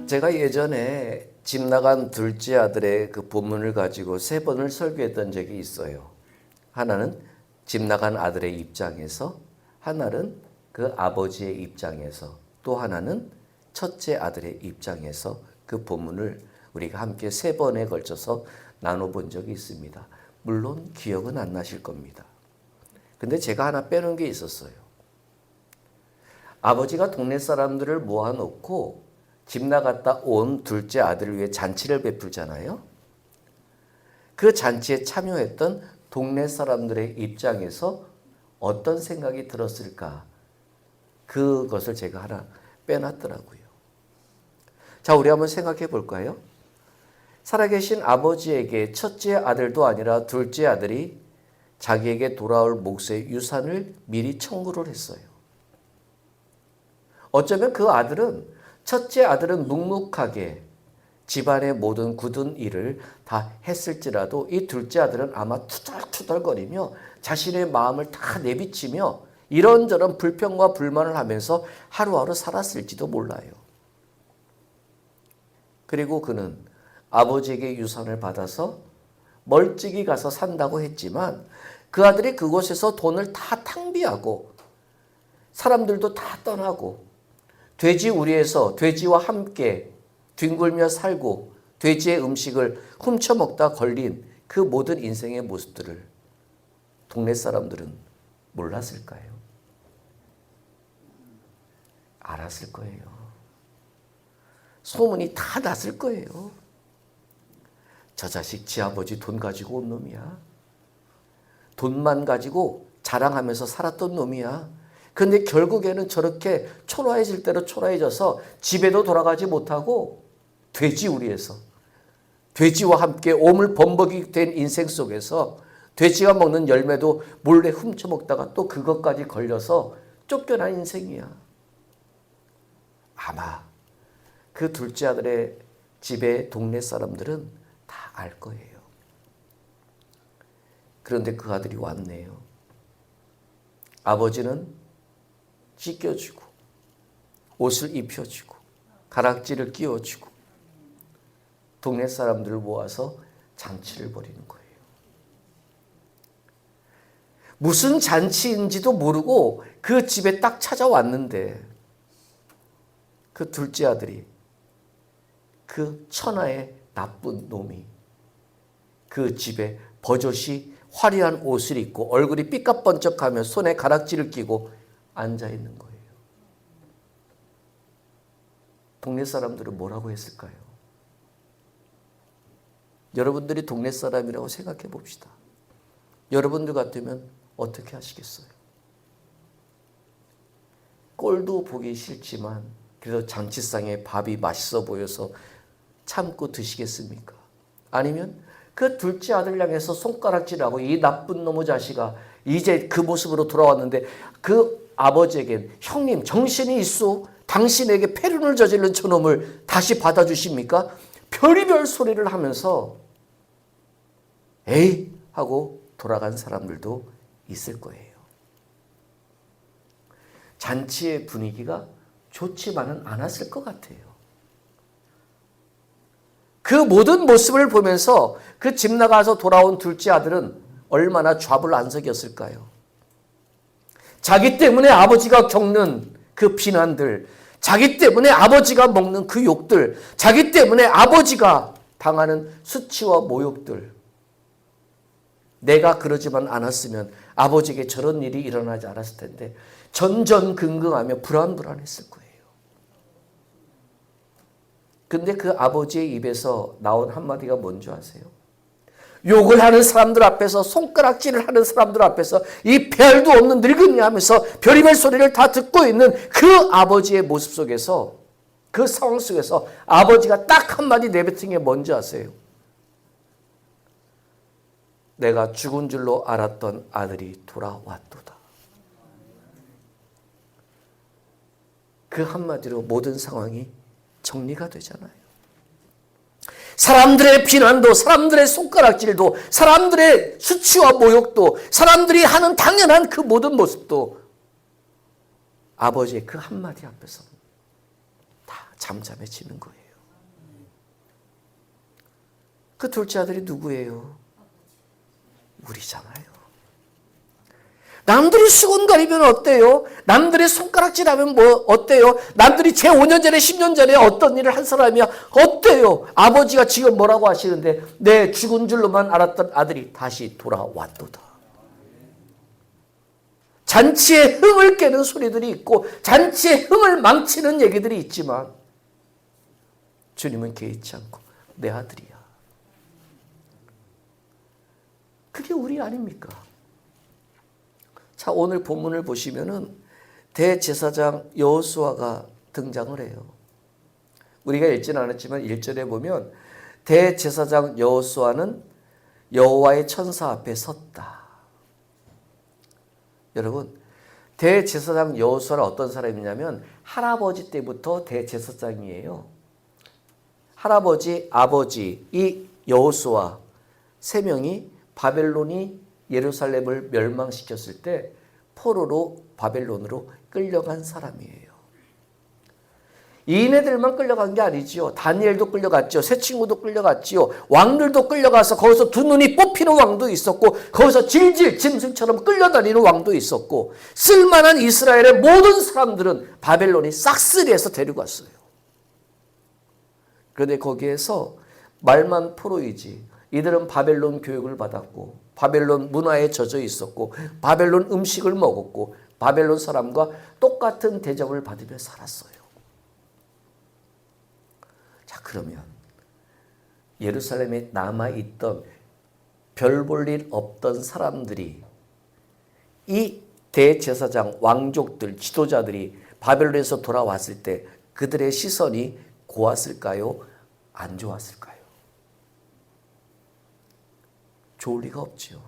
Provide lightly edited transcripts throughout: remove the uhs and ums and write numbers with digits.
제가 예전에 집 나간 둘째 아들의 그 본문을 가지고 3번을 설교했던 적이 있어요. 하나는 집 나간 아들의 입장에서, 하나는 그 아버지의 입장에서, 또 하나는 첫째 아들의 입장에서 그 본문을 우리가 함께 3번에 걸쳐서 나눠본 적이 있습니다. 물론 기억은 안 나실 겁니다. 근데 제가 하나 빼놓은 게 있었어요. 아버지가 동네 사람들을 모아놓고 집 나갔다 온 둘째 아들을 위해 잔치를 베풀잖아요. 그 잔치에 참여했던 동네 사람들의 입장에서 어떤 생각이 들었을까? 그것을 제가 하나 빼놨더라고요. 자, 우리 한번 생각해 볼까요? 살아계신 아버지에게 첫째 아들도 아니라 둘째 아들이 자기에게 돌아올 몫의 유산을 미리 청구를 했어요. 어쩌면 그 아들은, 첫째 아들은 묵묵하게 집안의 모든 굳은 일을 다 했을지라도 이 둘째 아들은 아마 투덜투덜거리며 자신의 마음을 다 내비치며 이런저런 불평과 불만을 하면서 하루하루 살았을지도 몰라요. 그리고 그는 아버지에게 유산을 받아서 멀찍이 가서 산다고 했지만 그 아들이 그곳에서 돈을 다 탕비하고 사람들도 다 떠나고 돼지 우리에서 돼지와 함께 뒹굴며 살고 돼지의 음식을 훔쳐먹다 걸린 그 모든 인생의 모습들을 동네 사람들은 몰랐을까요? 알았을 거예요. 소문이 다 났을 거예요. 저 자식 지 아버지 돈 가지고 온 놈이야. 돈만 가지고 자랑하면서 살았던 놈이야. 근데 결국에는 저렇게 초라해질 대로 초라해져서 집에도 돌아가지 못하고 돼지우리에서 돼지와 함께 오물범벅이 된 인생 속에서 돼지가 먹는 열매도 몰래 훔쳐먹다가 또 그것까지 걸려서 쫓겨난 인생이야. 아마 그 둘째 아들의 집의 동네 사람들은 다 알 거예요. 그런데 그 아들이 왔네요. 아버지는 찢겨주고 옷을 입혀주고 가락지를 끼워주고 동네 사람들을 모아서 잔치를 벌이는 거예요. 무슨 잔치인지도 모르고 그 집에 딱 찾아왔는데 그 둘째 아들이, 그 천하의 나쁜 놈이 그 집에 버젓이 화려한 옷을 입고 얼굴이 삐까번쩍하며 손에 가락지를 끼고 앉아 있는 거예요. 동네 사람들은 뭐라고 했을까요? 여러분들이 동네 사람이라고 생각해 봅시다. 여러분들 같으면 어떻게 하시겠어요? 꼴도 보기 싫지만 그래도 잔치상에 밥이 맛있어 보여서 참고 드시겠습니까? 아니면 그 둘째 아들 향해서 손가락질하고 이 나쁜 놈의 자식아 이제 그 모습으로 돌아왔는데 그 아버지에겐 형님 정신이 있소? 당신에게 폐륜을 저지른 저놈을 다시 받아주십니까? 별의별 소리를 하면서 에이 하고 돌아간 사람들도 있을 거예요. 잔치의 분위기가 좋지만은 않았을 것 같아요. 그 모든 모습을 보면서 그 집 나가서 돌아온 둘째 아들은 얼마나 좌불안석이었을까요? 자기 때문에 아버지가 겪는 그 비난들, 자기 때문에 아버지가 먹는 그 욕들, 자기 때문에 아버지가 당하는 수치와 모욕들. 내가 그러지만 않았으면 아버지에게 저런 일이 일어나지 않았을 텐데 전전긍긍하며 불안불안했을 거예요. 근데 그 아버지의 입에서 나온 한마디가 뭔지 아세요? 욕을 하는 사람들 앞에서, 손가락질을 하는 사람들 앞에서 이 별도 없는 늙은이 하면서 별의별 소리를 다 듣고 있는 그 아버지의 모습 속에서, 그 상황 속에서 아버지가 딱 한마디 내뱉은 게 뭔지 아세요? 내가 죽은 줄로 알았던 아들이 돌아왔도다. 그 한마디로 모든 상황이 정리가 되잖아요. 사람들의 비난도, 사람들의 손가락질도, 사람들의 수치와 모욕도, 사람들이 하는 당연한 그 모든 모습도 아버지의 그 한마디 앞에서 다 잠잠해지는 거예요. 그 둘째 아들이 누구예요? 우리잖아요. 남들이 수건 가리면 어때요? 남들이 손가락질하면 뭐 어때요? 남들이 제 5년 전에 10년 전에 어떤 일을 한 사람이야 어때요? 아버지가 지금 뭐라고 하시는데 내 죽은 줄로만 알았던 아들이 다시 돌아왔도다. 잔치의 흥을 깨는 소리들이 있고 잔치의 흥을 망치는 얘기들이 있지만 주님은 개의치 않고 내 아들이야. 그게 우리 아닙니까? 자, 오늘 본문을 보시면은 대제사장 여호수아가 등장을 해요. 우리가 읽지는 않았지만 1절에 보면 대제사장 여호수아는 여호와의 천사 앞에 섰다. 여러분, 대제사장 여호수아는 어떤 사람이냐면 할아버지 때부터 대제사장이에요. 할아버지, 아버지 이 여호수아 세 명이 바벨론이 예루살렘을 멸망시켰을 때 포로로 바벨론으로 끌려간 사람이에요. 이인애들만 끌려간 게 아니지요. 다니엘도 끌려갔죠. 새 친구도 끌려갔지요. 왕들도 끌려가서 거기서 두 눈이 뽑히는 왕도 있었고 거기서 질질 짐승처럼 끌려다니는 왕도 있었고 쓸만한 이스라엘의 모든 사람들은 바벨론이 싹쓸이해서 데려갔어요. 그런데 거기에서 말만 포로이지 이들은 바벨론 교육을 받았고 바벨론 문화에 젖어 있었고 바벨론 음식을 먹었고 바벨론 사람과 똑같은 대접을 받으며 살았어요. 자, 그러면 예루살렘에 남아있던 별 볼 일 없던 사람들이 이 대제사장 왕족들 지도자들이 바벨론에서 돌아왔을 때 그들의 시선이 고왔을까요? 안 좋았을까요? 좋을 리가 없지요.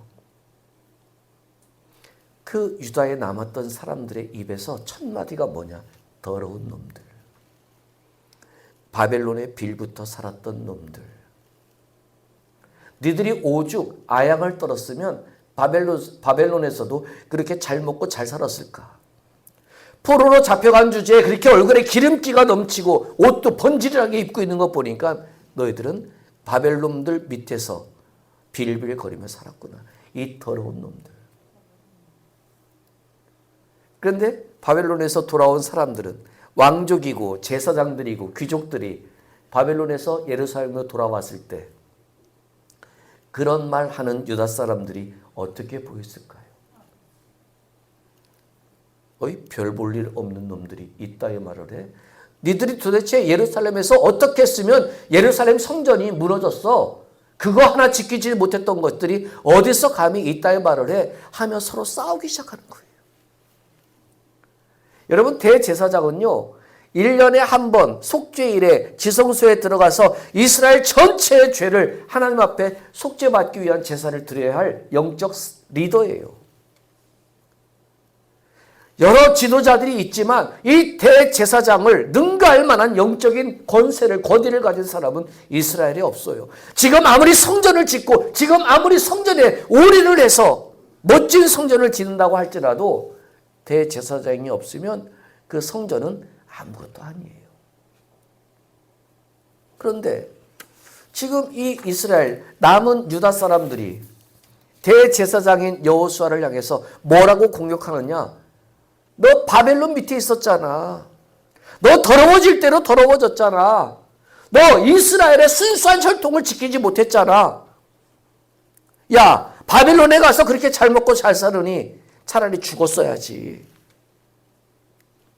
그 유다에 남았던 사람들의 입에서 첫 마디가 뭐냐? 더러운 놈들. 바벨론의 빌부터 살았던 놈들. 니들이 오죽 아양을 떨었으면 바벨론에서도 그렇게 잘 먹고 잘 살았을까? 포로로 잡혀간 주제에 그렇게 얼굴에 기름기가 넘치고 옷도 번지르하게 입고 있는 것 보니까 너희들은 바벨론들 밑에서 빌빌거리며 살았구나. 이 더러운 놈들. 그런데 바벨론에서 돌아온 사람들은 왕족이고 제사장들이고 귀족들이 바벨론에서 예루살렘으로 돌아왔을 때 그런 말 하는 유다 사람들이 어떻게 보였을까요? 어이 별 볼 일 없는 놈들이 이따위 말을 해? 니들이 도대체 예루살렘에서 어떻게 했으면 예루살렘 성전이 무너졌어? 그거 하나 지키지 못했던 것들이 어디서 감히 이따위 말을 해? 하며 서로 싸우기 시작하는 거예요. 여러분, 대제사장은요 1년에 한 번 속죄일에 지성소에 들어가서 이스라엘 전체의 죄를 하나님 앞에 속죄받기 위한 제사를 드려야 할 영적 리더예요. 여러 지도자들이 있지만 이 대제사장을 능가할 만한 영적인 권세를 권위를 가진 사람은 이스라엘에 없어요. 지금 아무리 성전을 짓고 지금 아무리 성전에 올인을 해서 멋진 성전을 짓는다고 할지라도 대제사장이 없으면 그 성전은 아무것도 아니에요. 그런데 지금 이 이스라엘 남은 유다 사람들이 대제사장인 여호수아를 향해서 뭐라고 공격하느냐? 너 바벨론 밑에 있었잖아. 너 더러워질 대로 더러워졌잖아. 너 이스라엘의 순수한 혈통을 지키지 못했잖아. 야, 바벨론에 가서 그렇게 잘 먹고 잘 사느니 차라리 죽었어야지.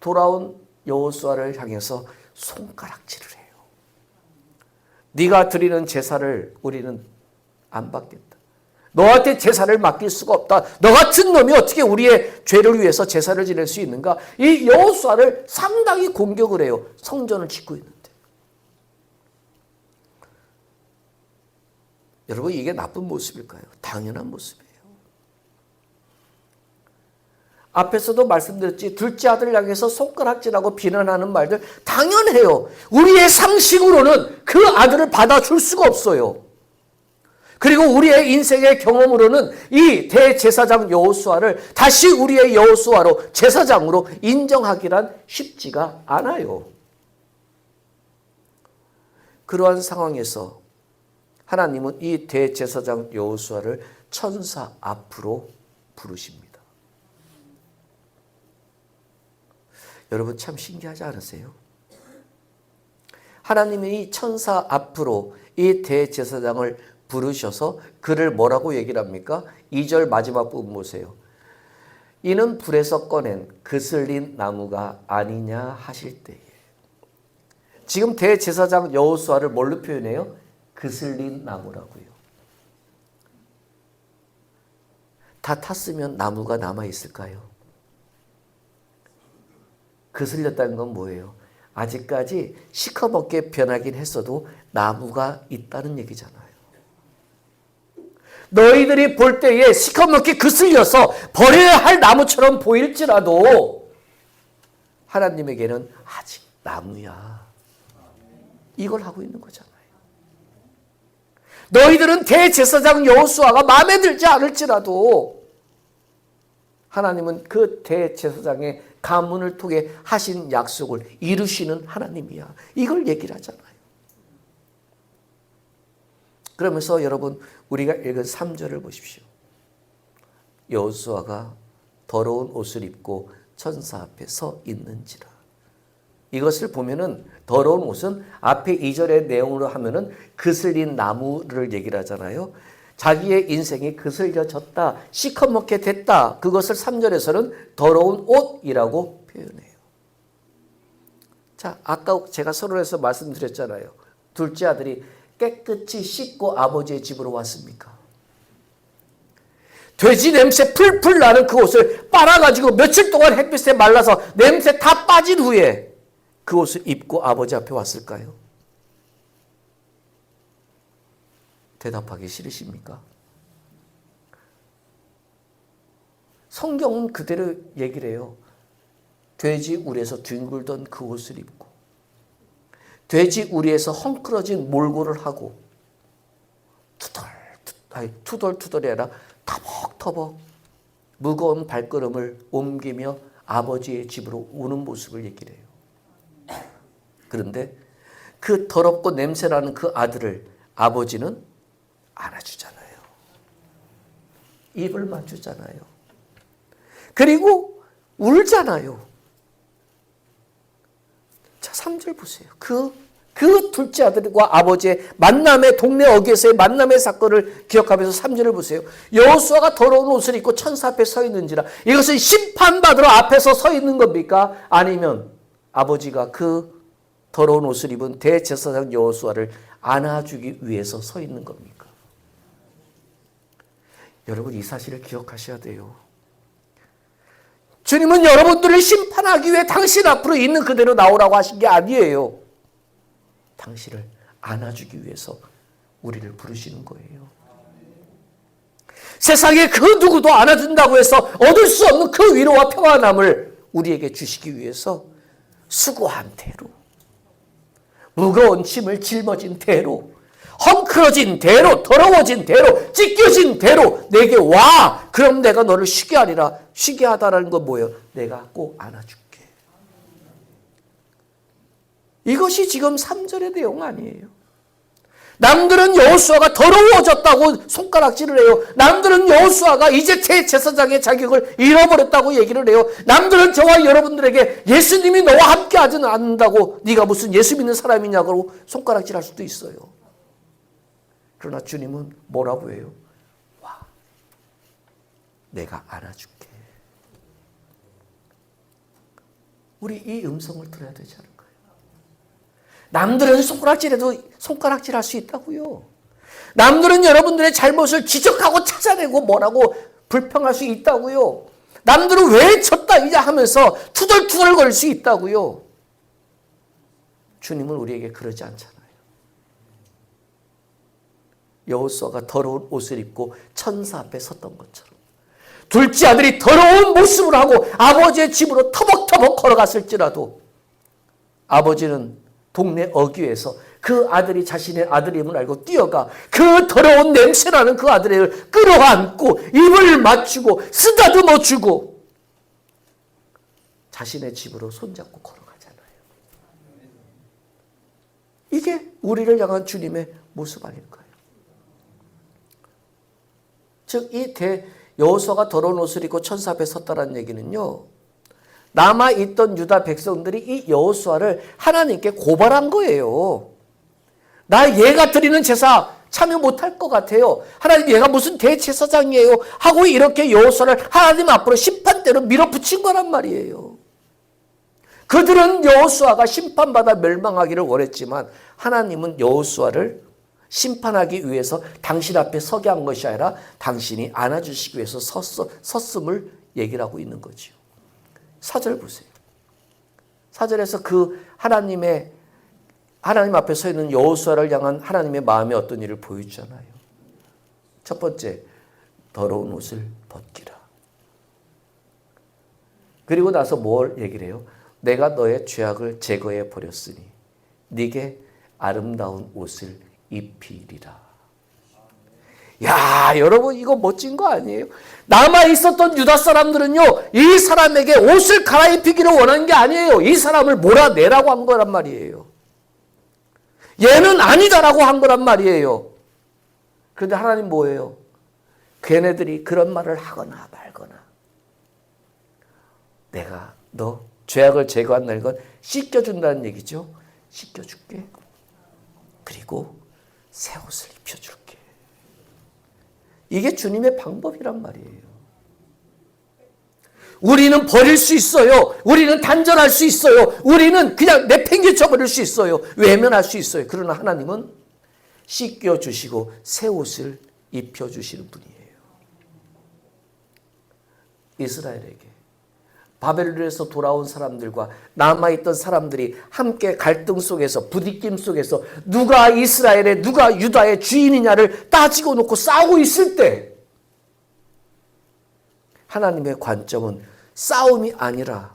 돌아온 여호수아를 향해서 손가락질을 해요. 네가 드리는 제사를 우리는 안 받겠다. 너한테 제사를 맡길 수가 없다. 너 같은 놈이 어떻게 우리의 죄를 위해서 제사를 지낼 수 있는가? 이 여호수아를 상당히 공격을 해요. 성전을 짓고 있는데. 여러분, 이게 나쁜 모습일까요? 당연한 모습이에요. 앞에서도 말씀드렸지, 둘째 아들 향해서 손가락질하고 비난하는 말들 당연해요. 우리의 상식으로는 그 아들을 받아줄 수가 없어요. 그리고 우리의 인생의 경험으로는 이 대제사장 여호수아를 다시 우리의 여호수아로 제사장으로 인정하기란 쉽지가 않아요. 그러한 상황에서 하나님은 이 대제사장 여호수아를 천사 앞으로 부르십니다. 여러분 참 신기하지 않으세요? 하나님이 이 천사 앞으로 이 대제사장을 부르셔서 그를 뭐라고 얘기를 합니까? 2절 마지막 부분 보세요. 이는 불에서 꺼낸 그슬린 나무가 아니냐 하실 때에. 지금 대제사장 여호수아를 뭘로 표현해요? 그슬린 나무라고요. 다 탔으면 나무가 남아있을까요? 그슬렸다는 건 뭐예요? 아직까지 시커멓게 변하긴 했어도 나무가 있다는 얘기잖아요. 너희들이 볼 때에 시커멓게 그슬려서 버려야 할 나무처럼 보일지라도 하나님에게는 아직 나무야. 이걸 하고 있는 거잖아요. 너희들은 대제사장 여호수아가 마음에 들지 않을지라도 하나님은 그 대제사장의 가문을 통해 하신 약속을 이루시는 하나님이야. 이걸 얘기를 하잖아요. 그러면서 여러분 우리가 읽은 3절을 보십시오. 여호수아가 더러운 옷을 입고 천사 앞에 서 있는지라. 이것을 보면은 더러운 옷은 앞에 2절의 내용으로 하면은 그슬린 나무를 얘기를 하잖아요. 자기의 인생이 그슬려졌다, 시커멓게 됐다. 그것을 3절에서는 더러운 옷이라고 표현해요. 자, 아까 제가 서론에서 말씀드렸잖아요. 둘째 아들이 깨끗이 씻고 아버지의 집으로 왔습니까? 돼지 냄새 풀풀 나는 그 옷을 빨아가지고 며칠 동안 햇빛에 말라서 냄새 다 빠진 후에 그 옷을 입고 아버지 앞에 왔을까요? 대답하기 싫으십니까? 성경은 그대로 얘기를 해요. 돼지 우리에서 뒹굴던 그 옷을 입고 돼지 우리에서 헝클어진 몰골을 하고 투덜투덜이 아니라 터벅터벅 무거운 발걸음을 옮기며 아버지의 집으로 오는 모습을 얘기를 해요. 그런데 그 더럽고 냄새나는 그 아들을 아버지는 안아주잖아요. 입을 맞추잖아요. 그리고 울잖아요. 자, 3절 보세요. 그 둘째 아들과 아버지의 만남의 동네 어귀에서의 만남의 사건을 기억하면서 3절을 보세요. 여호수아가 더러운 옷을 입고 천사 앞에 서 있는지라. 이것은 심판받으러 앞에서 서 있는 겁니까? 아니면 아버지가 그 더러운 옷을 입은 대제사장 여호수아를 안아주기 위해서 서 있는 겁니까? 여러분 이 사실을 기억하셔야 돼요. 주님은 여러분들을 심판하기 위해 당신 앞으로 있는 그대로 나오라고 하신 게 아니에요. 당신을 안아주기 위해서 우리를 부르시는 거예요. 세상에 그 누구도 안아준다고 해서 얻을 수 없는 그 위로와 평안함을 우리에게 주시기 위해서 수고한 대로, 무거운 짐을 짊어진 대로, 헝클어진 대로, 더러워진 대로, 찢겨진 대로 내게 와. 그럼 내가 너를 쉬게 하리라. 쉬게 하다라는 건 뭐예요? 내가 꼭 안아줄게. 이것이 지금 3절의 내용 아니에요. 남들은 여호수아가 더러워졌다고 손가락질을 해요. 남들은 여호수아가 이제 제사장의 자격을 잃어버렸다고 얘기를 해요. 남들은 저와 여러분들에게 예수님이 너와 함께 하지는 않는다고 네가 무슨 예수 믿는 사람이냐고 손가락질할 수도 있어요. 그러나 주님은 뭐라고 해요? 와, 내가 안아줄게. 우리 이 음성을 들어야 되지 않을까요? 남들은 손가락질해도 손가락질할 수 있다고요. 남들은 여러분들의 잘못을 지적하고 찾아내고 뭐라고 불평할 수 있다고요. 남들은 왜 졌다 이제 하면서 투덜투덜 거릴 수 있다고요. 주님은 우리에게 그러지 않잖아요. 여호수아가 더러운 옷을 입고 천사 앞에 섰던 것처럼 둘째 아들이 더러운 모습을 하고 아버지의 집으로 터벅터벅 걸어갔을지라도 아버지는 동네 어귀에서 그 아들이 자신의 아들임을 알고 뛰어가 그 더러운 냄새나는 그 아들을 끌어안고 입을 맞추고 쓰다듬어 주고 자신의 집으로 손잡고 걸어가잖아요. 이게 우리를 향한 주님의 모습 아닐까요? 즉 이 여호수아가 더러운 옷을 입고 천사 앞에 섰다는 얘기는요, 남아있던 유다 백성들이 이 여호수아를 하나님께 고발한 거예요. 나 얘가 드리는 제사 참여 못할 것 같아요. 하나님, 얘가 무슨 대제사장이에요 하고 이렇게 여호수아를 하나님 앞으로 심판대로 밀어붙인 거란 말이에요. 그들은 여호수아가 심판받아 멸망하기를 원했지만 하나님은 여호수아를 심판하기 위해서 당신 앞에 서게 한 것이 아니라 당신이 안아주시기 위해서 섰음을 얘기를 하고 있는 거죠. 4절 보세요. 4절에서 그 하나님 앞에 서 있는 여호수아를 향한 하나님의 마음이 어떤 일을 보여주잖아요. 첫 번째, 더러운 옷을 벗기라. 그리고 나서 뭘 얘기를 해요? 내가 너의 죄악을 제거해 버렸으니 네게 아름다운 옷을 입히리라. 야, 여러분, 이거 멋진 거 아니에요? 남아있었던 유다 사람들은요, 이 사람에게 옷을 갈아입히기를 원한 게 아니에요. 이 사람을 몰아내라고 한 거란 말이에요. 얘는 아니다라고 한 거란 말이에요. 그런데 하나님 뭐예요? 걔네들이 그런 말을 하거나 말거나 내가 너 죄악을 제거한다는 건 씻겨준다는 얘기죠. 씻겨줄게. 그리고 새 옷을 입혀줄게. 이게 주님의 방법이란 말이에요. 우리는 버릴 수 있어요. 우리는 단절할 수 있어요. 우리는 그냥 내팽개쳐 버릴 수 있어요. 외면할 수 있어요. 그러나 하나님은 씻겨주시고 새 옷을 입혀주시는 분이에요. 이스라엘에게 바벨론에서 돌아온 사람들과 남아있던 사람들이 함께 갈등 속에서, 부딪힘 속에서 누가 이스라엘의, 누가 유다의 주인이냐를 따지고 놓고 싸우고 있을 때 하나님의 관점은 싸움이 아니라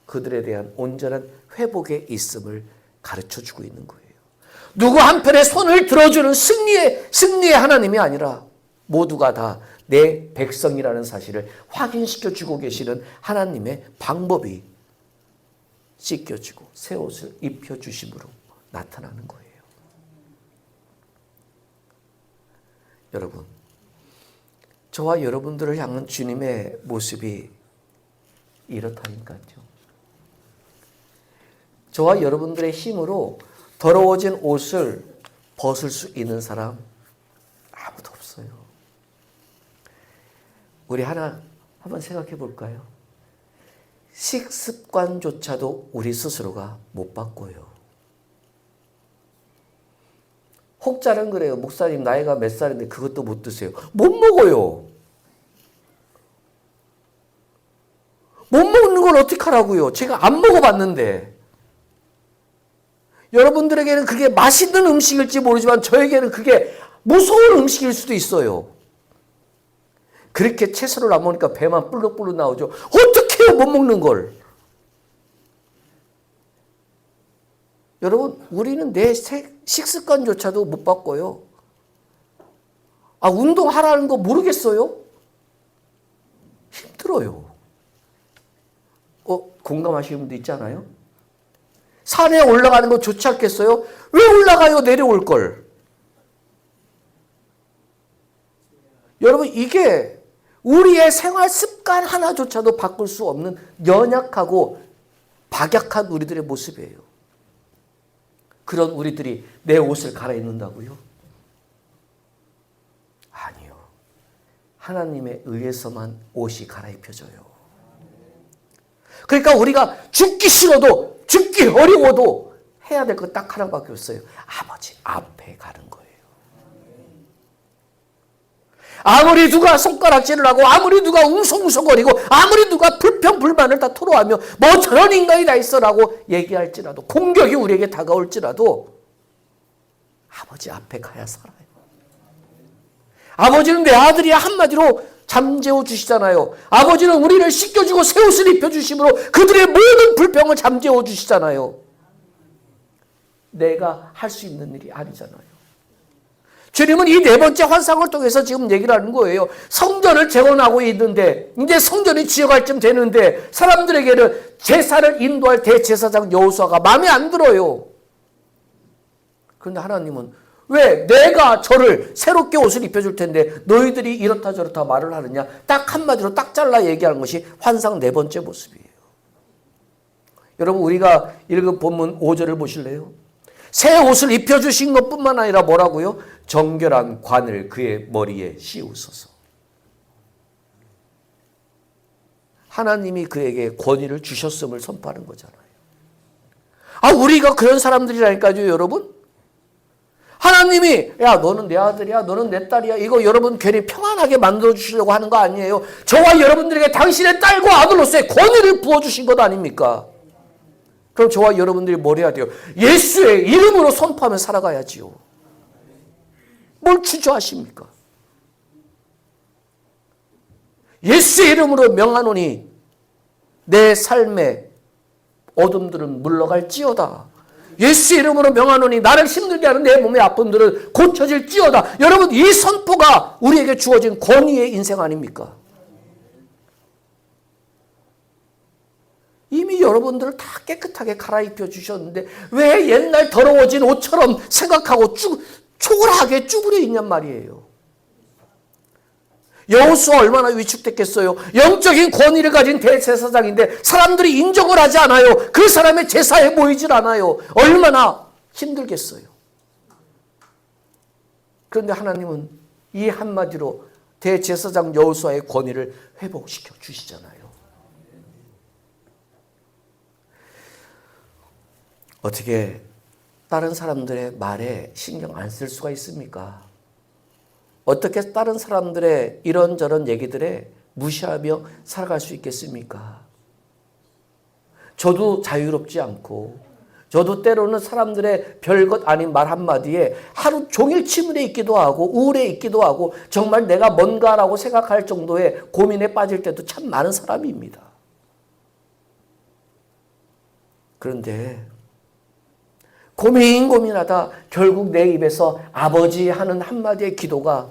그들에 대한 온전한 회복의 있음을 가르쳐주고 있는 거예요. 누구 한편에 손을 들어주는 승리의 하나님이 아니라 모두가 다 내 백성이라는 사실을 확인시켜주고 계시는 하나님의 방법이 씻겨주고 새 옷을 입혀주심으로 나타나는 거예요. 여러분, 저와 여러분들을 향한 주님의 모습이 이렇다니까요. 저와 여러분들의 힘으로 더러워진 옷을 벗을 수 있는 사람 아무도 없어요. 우리 한번 생각해 볼까요? 식습관조차도 우리 스스로가 못 바꿔요. 혹자는 그래요. 목사님 나이가 몇 살인데 그것도 못 드세요. 못 먹어요. 못 먹는 걸 어떻게 하라고요? 제가 안 먹어봤는데. 여러분들에게는 그게 맛있는 음식일지 모르지만 저에게는 그게 무서운 음식일 수도 있어요. 그렇게 채소를 안 먹으니까 배만 불룩불룩 나오죠. 어떻게 해요, 못 먹는 걸. 여러분, 우리는 내 식습관조차도 못 바꿔요. 운동하라는 거 모르겠어요? 힘들어요. 공감하시는 분도 있잖아요. 산에 올라가는 거 좋지 않겠어요? 왜 올라가요? 내려올 걸. 여러분, 이게 우리의 생활 습관 하나조차도 바꿀 수 없는 연약하고 박약한 우리들의 모습이에요. 그런 우리들이 내 옷을 갈아입는다고요? 아니요. 하나님에 의해서만 옷이 갈아입혀져요. 그러니까 우리가 죽기 싫어도, 죽기 어려워도 해야 될 것 딱 하나밖에 없어요. 아버지 앞에 가는 거예요. 아무리 누가 손가락질을 하고, 아무리 누가 웅성웅성거리고, 아무리 누가 불평불만을 다 토로하며 뭐 저런 인간이 다 있어라고 얘기할지라도, 공격이 우리에게 다가올지라도 아버지 앞에 가야 살아요. 아버지는 내 아들이야 한마디로 잠재워 주시잖아요. 아버지는 우리를 씻겨주고 새 옷을 입혀주심으로 그들의 모든 불평을 잠재워 주시잖아요. 내가 할 수 있는 일이 아니잖아요. 주님은 이 네 번째 환상을 통해서 지금 얘기를 하는 거예요. 성전을 재건하고 있는데, 이제 성전이 지어갈 쯤 되는데 사람들에게는 제사를 인도할 대제사장 여호수아가 마음에 안 들어요. 그런데 하나님은 왜? 내가 저를 새롭게 옷을 입혀줄 텐데 너희들이 이렇다 저렇다 말을 하느냐. 딱 한마디로 딱 잘라 얘기하는 것이 환상 네 번째 모습이에요. 여러분 우리가 읽은 본문 5절을 보실래요? 새 옷을 입혀주신 것뿐만 아니라 뭐라고요? 정결한 관을 그의 머리에 씌우소서. 하나님이 그에게 권위를 주셨음을 선포하는 거잖아요. 우리가 그런 사람들이라니까요, 여러분. 하나님이 야 너는 내 아들이야, 너는 내 딸이야, 이거 여러분 괜히 평안하게 만들어주시려고 하는 거 아니에요. 저와 여러분들에게 당신의 딸과 아들로서의 권위를 부어주신 것 아닙니까? 그럼 저와 여러분들이 뭘 해야 돼요? 예수의 이름으로 선포하며 살아가야지요. 뭘 주저하십니까? 예수의 이름으로 명하노니 내 삶의 어둠들은 물러갈지어다. 예수의 이름으로 명하노니 나를 힘들게 하는 내 몸의 아픔들은 고쳐질지어다. 여러분 이 선포가 우리에게 주어진 권위의 인생 아닙니까? 이미 여러분들을 다 깨끗하게 갈아입혀 주셨는데 왜 옛날 더러워진 옷처럼 생각하고 초라하게 쭈그려 있냔 말이에요. 여호수아 얼마나 위축됐겠어요. 영적인 권위를 가진 대제사장인데 사람들이 인정을 하지 않아요. 그 사람의 제사에 모이질 않아요. 얼마나 힘들겠어요. 그런데 하나님은 이 한마디로 대제사장 여호수아의 권위를 회복시켜 주시잖아요. 어떻게 다른 사람들의 말에 신경 안 쓸 수가 있습니까? 어떻게 다른 사람들의 이런저런 얘기들에 무시하며 살아갈 수 있겠습니까? 저도 자유롭지 않고 저도 때로는 사람들의 별것 아닌 말 한마디에 하루 종일 침울해 있기도 하고 우울해 있기도 하고 정말 내가 뭔가라고 생각할 정도의 고민에 빠질 때도 참 많은 사람입니다. 그런데 고민하다 결국 내 입에서 아버지 하는 한마디의 기도가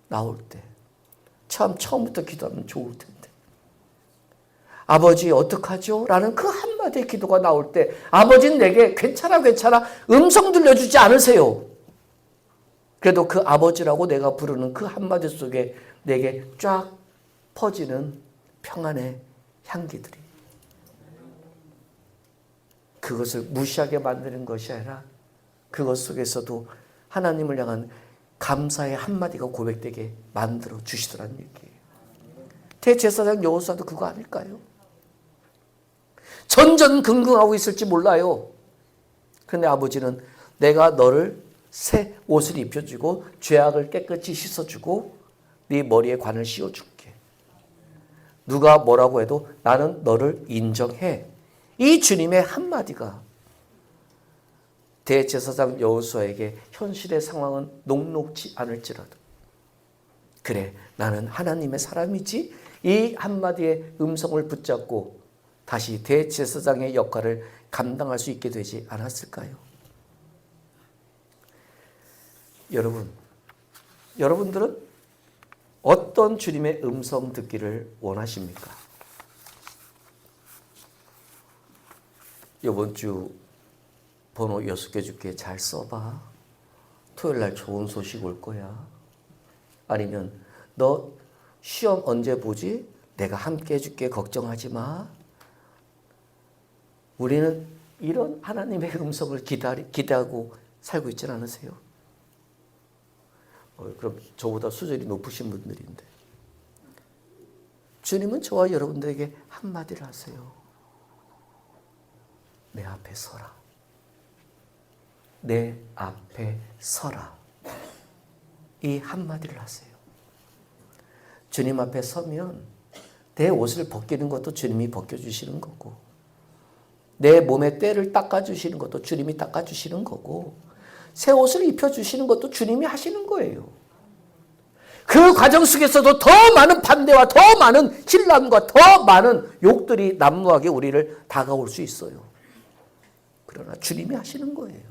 나올 때 참 처음부터 기도하면 좋을 텐데 아버지 어떡하죠? 라는 그 한마디의 기도가 나올 때 아버지는 내게 괜찮아 음성 들려주지 않으세요. 그래도 그 아버지라고 내가 부르는 그 한마디 속에 내게 쫙 퍼지는 평안의 향기들이 그것을 무시하게 만드는 것이 아니라 그것 속에서도 하나님을 향한 감사의 한마디가 고백되게 만들어 주시더라는 얘기예요. 대제사장 여호수아도 그거 아닐까요? 전전긍긍하고 있을지 몰라요. 그런데 아버지는 내가 너를 새 옷을 입혀주고 죄악을 깨끗이 씻어주고 네 머리에 관을 씌워줄게. 누가 뭐라고 해도 나는 너를 인정해. 이 주님의 한마디가 대제사장 여호수아에게 현실의 상황은 녹록지 않을지라도 그래 나는 하나님의 사람이지 이 한마디의 음성을 붙잡고 다시 대제사장의 역할을 감당할 수 있게 되지 않았을까요? 여러분들은 어떤 주님의 음성 듣기를 원하십니까? 이번 주 번호 6개 줄게 잘 써봐. 토요일 날 좋은 소식 올 거야. 아니면 너 시험 언제 보지? 내가 함께 해줄게. 걱정하지 마. 우리는 이런 하나님의 음성을 기대하고 살고 있지 않으세요? 그럼 저보다 수준이 높으신 분들인데 주님은 저와 여러분들에게 한마디를 하세요. 내 앞에 서라. 내 앞에 서라. 이 한마디를 하세요. 주님 앞에 서면 내 옷을 벗기는 것도 주님이 벗겨주시는 거고 내 몸의 때를 닦아주시는 것도 주님이 닦아주시는 거고 새 옷을 입혀주시는 것도 주님이 하시는 거예요. 그 과정 속에서도 더 많은 반대와 더 많은 혼란과 더 많은 욕들이 난무하게 우리를 다가올 수 있어요. 그러나 주님이 하시는 거예요.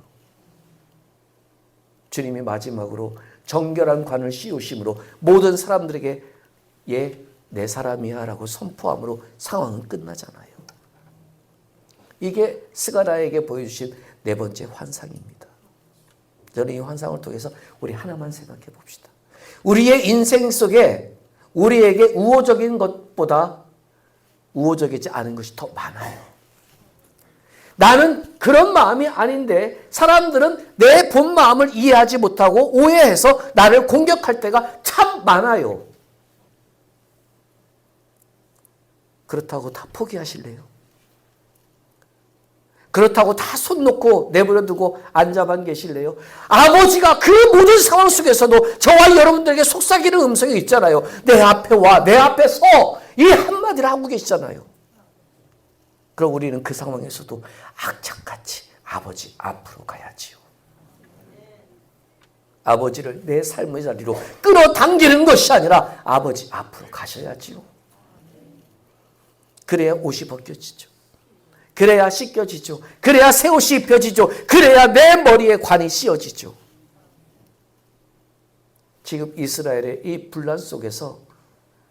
주님이 마지막으로 정결한 관을 씌우심으로 모든 사람들에게 얘 내 사람이야 라고 선포함으로 상황은 끝나잖아요. 이게 스가랴에게 보여주신 네 번째 환상입니다. 저는 이 환상을 통해서 우리 하나만 생각해 봅시다. 우리의 인생 속에 우리에게 우호적인 것보다 우호적이지 않은 것이 더 많아요. 나는 그런 마음이 아닌데 사람들은 내 본 마음을 이해하지 못하고 오해해서 나를 공격할 때가 참 많아요. 그렇다고 다 포기하실래요? 그렇다고 다 손 놓고 내버려 두고 앉아만 계실래요? 아버지가 그 모든 상황 속에서도 저와 여러분들에게 속삭이는 음성이 있잖아요. 내 앞에 와, 내 앞에 서! 이 한마디를 하고 계시잖아요. 그럼 우리는 그 상황에서도 악착같이 아버지 앞으로 가야지요. 아버지를 내 삶의 자리로 끌어당기는 것이 아니라 아버지 앞으로 가셔야지요. 그래야 옷이 벗겨지죠. 그래야 씻겨지죠. 그래야 새 옷이 입혀지죠. 그래야 내 머리에 관이 씌워지죠. 지금 이스라엘의 이 분란 속에서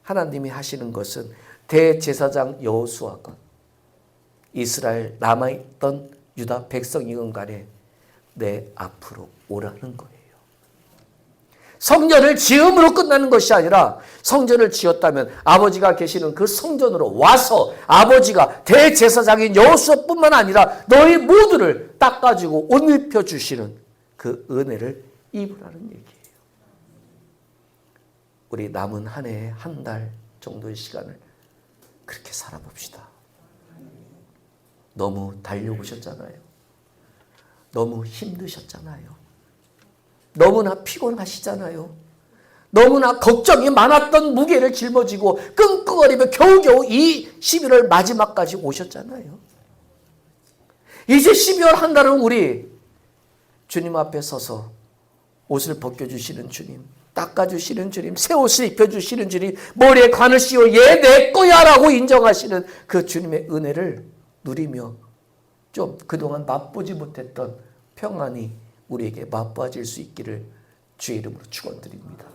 하나님이 하시는 것은 대제사장 여호수아가 이스라엘 남아있던 유다 백성이건 간에 내 앞으로 오라는 거예요. 성전을 지음으로 끝나는 것이 아니라 성전을 지었다면 아버지가 계시는 그 성전으로 와서 아버지가 대제사장인 여호수아뿐만 아니라 너희 모두를 닦아주고 옷 입혀주시는 그 은혜를 입으라는 얘기예요. 우리 남은 한 해에 한 달 정도의 시간을 그렇게 살아봅시다. 너무 달려오셨잖아요. 너무 힘드셨잖아요. 너무나 피곤하시잖아요. 너무나 걱정이 많았던 무게를 짊어지고 끙끙거리며 겨우겨우 이 11월 마지막까지 오셨잖아요. 이제 12월 한 달은 우리 주님 앞에 서서 옷을 벗겨주시는 주님, 닦아주시는 주님, 새 옷을 입혀주시는 주님, 머리에 관을 씌워 얘 내 거야 라고 인정하시는 그 주님의 은혜를 누리며 좀 그동안 맛보지 못했던 평안이 우리에게 맛보아질 수 있기를 주의 이름으로 축원드립니다.